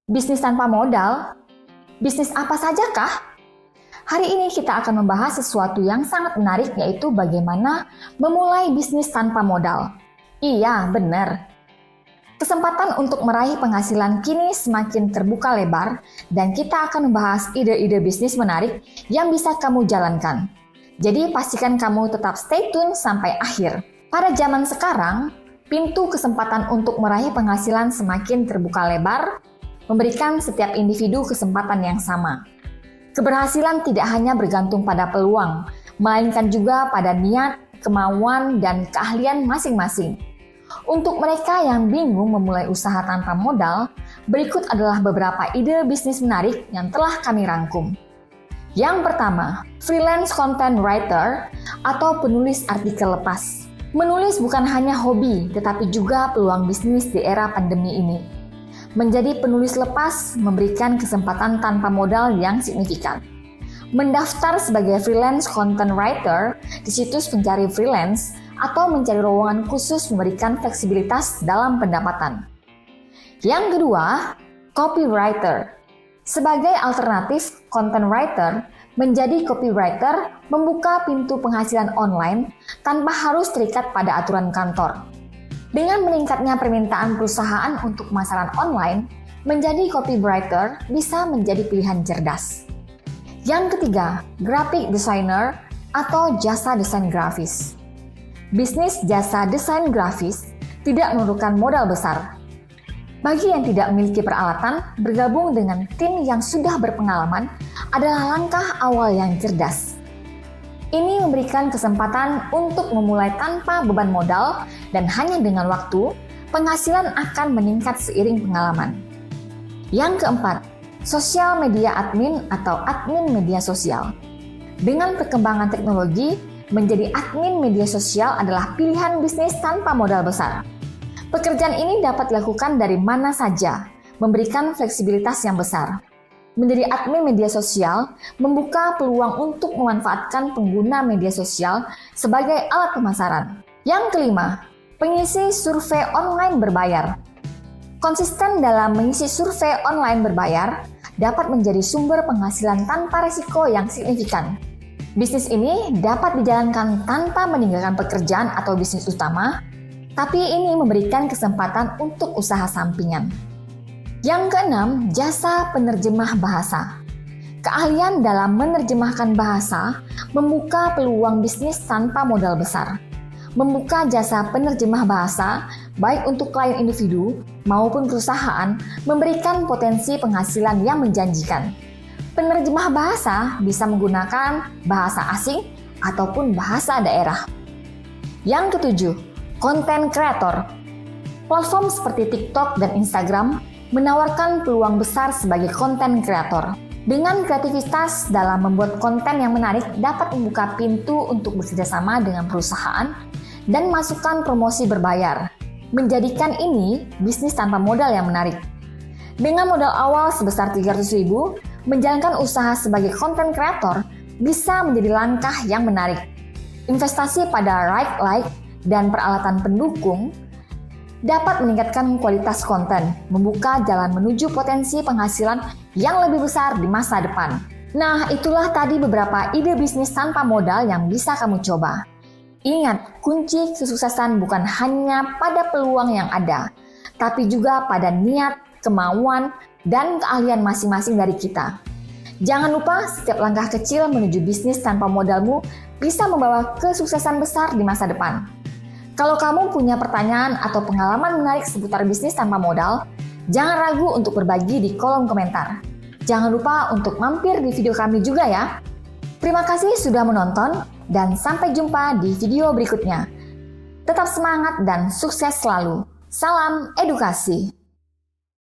Bisnis tanpa modal? Bisnis apa saja kah? Hari ini kita akan membahas sesuatu yang sangat menarik, yaitu bagaimana memulai bisnis tanpa modal. Iya, benar. Kesempatan untuk meraih penghasilan kini semakin terbuka lebar, dan kita akan membahas ide-ide bisnis menarik yang bisa kamu jalankan. Jadi pastikan kamu tetap stay tune sampai akhir. Pada zaman sekarang, pintu kesempatan untuk meraih penghasilan semakin terbuka lebar, memberikan setiap individu kesempatan yang sama. Keberhasilan tidak hanya bergantung pada peluang, melainkan juga pada niat, kemauan, dan keahlian masing-masing. Untuk mereka yang bingung memulai usaha tanpa modal, berikut adalah beberapa ide bisnis menarik yang telah kami rangkum. Yang pertama, freelance content writer atau penulis artikel lepas. Menulis bukan hanya hobi, tetapi juga peluang bisnis di era pandemi ini. Menjadi penulis lepas memberikan kesempatan tanpa modal yang signifikan. Mendaftar sebagai freelance content writer di situs pencari freelance atau mencari lowongan khusus memberikan fleksibilitas dalam pendapatan. Yang kedua, copywriter. Sebagai alternatif content writer, menjadi copywriter membuka pintu penghasilan online tanpa harus terikat pada aturan kantor. Dengan meningkatnya permintaan perusahaan untuk pemasaran online, menjadi copywriter bisa menjadi pilihan cerdas. Yang ketiga, graphic designer atau jasa desain grafis. Bisnis jasa desain grafis tidak memerlukan modal besar. Bagi yang tidak memiliki peralatan, bergabung dengan tim yang sudah berpengalaman adalah langkah awal yang cerdas. Ini memberikan kesempatan untuk memulai tanpa beban modal dan hanya dengan waktu, penghasilan akan meningkat seiring pengalaman. Yang keempat, social media admin atau admin media sosial. Dengan perkembangan teknologi, menjadi admin media sosial adalah pilihan bisnis tanpa modal besar. Pekerjaan ini dapat dilakukan dari mana saja, memberikan fleksibilitas yang besar. Menjadi admin media sosial membuka peluang untuk memanfaatkan pengguna media sosial sebagai alat pemasaran. Yang kelima, pengisi survei online berbayar. Konsisten dalam mengisi survei online berbayar dapat menjadi sumber penghasilan tanpa risiko yang signifikan. Bisnis ini dapat dijalankan tanpa meninggalkan pekerjaan atau bisnis utama, tapi ini memberikan kesempatan untuk usaha sampingan. Yang keenam, jasa penerjemah bahasa. Keahlian dalam menerjemahkan bahasa membuka peluang bisnis tanpa modal besar. Membuka jasa penerjemah bahasa, baik untuk klien individu maupun perusahaan, memberikan potensi penghasilan yang menjanjikan. Penerjemah bahasa bisa menggunakan bahasa asing ataupun bahasa daerah. Yang ketujuh, content creator. Platform seperti TikTok dan Instagram menawarkan peluang besar sebagai konten kreator. Dengan kreativitas dalam membuat konten yang menarik dapat membuka pintu untuk bekerjasama dengan perusahaan dan masukkan promosi berbayar, menjadikan ini bisnis tanpa modal yang menarik. Dengan modal awal sebesar 300.000, menjalankan usaha sebagai konten kreator bisa menjadi langkah yang menarik. Investasi pada like, dan peralatan pendukung dapat meningkatkan kualitas konten, membuka jalan menuju potensi penghasilan yang lebih besar di masa depan. Nah, itulah tadi beberapa ide bisnis tanpa modal yang bisa kamu coba. Ingat, kunci kesuksesan bukan hanya pada peluang yang ada, tapi juga pada niat, kemauan, dan keahlian masing-masing dari kita. Jangan lupa, setiap langkah kecil menuju bisnis tanpa modalmu bisa membawa kesuksesan besar di masa depan. Kalau kamu punya pertanyaan atau pengalaman menarik seputar bisnis tanpa modal, jangan ragu untuk berbagi di kolom komentar. Jangan lupa untuk mampir di video kami juga ya. Terima kasih sudah menonton dan sampai jumpa di video berikutnya. Tetap semangat dan sukses selalu. Salam edukasi.